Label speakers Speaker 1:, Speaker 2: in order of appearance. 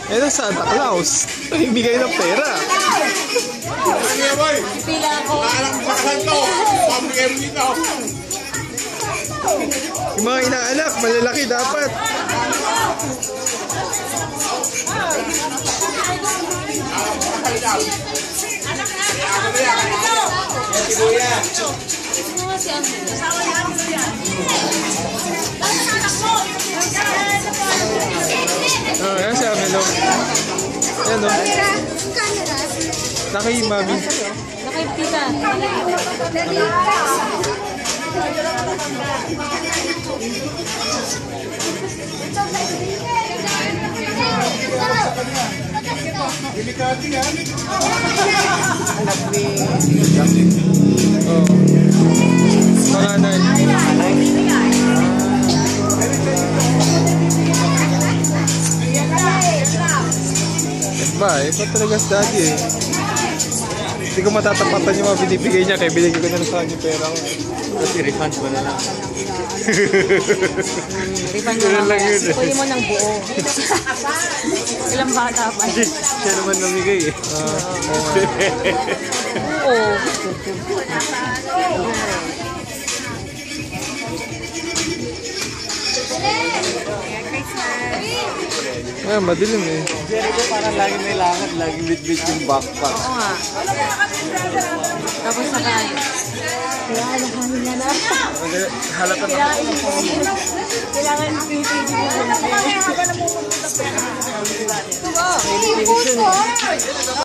Speaker 1: Eh, na Santa Claus. Bigay ng pera.
Speaker 2: Pila ako.
Speaker 1: Yung mga inaanak, malalaki dapat. Oh, yan siya, Melo. Yan o. Laki yung mami.
Speaker 2: Laki yung tita.
Speaker 1: Anak ni oh. Panganay. Ba, ito talaga si daddy eh. Hindi ko matatapatan yung mga binibigay niya kaya binigay ko na lang sa kanya yung pera ko. Kasi refund mo na lang.
Speaker 2: Refund mo lang yun. Kunin mo ng buo. Ilang bata pa.
Speaker 1: Siya naman namigay eh.
Speaker 2: Oo.
Speaker 1: Ah, madilim eh.
Speaker 3: Jericho parang lagi may lakad, lagi bit-bit yung backpack.
Speaker 2: Oo nga. Tapos saka kaya alahanin na na.
Speaker 1: Halata na.
Speaker 2: Kailangan pinipili mo na.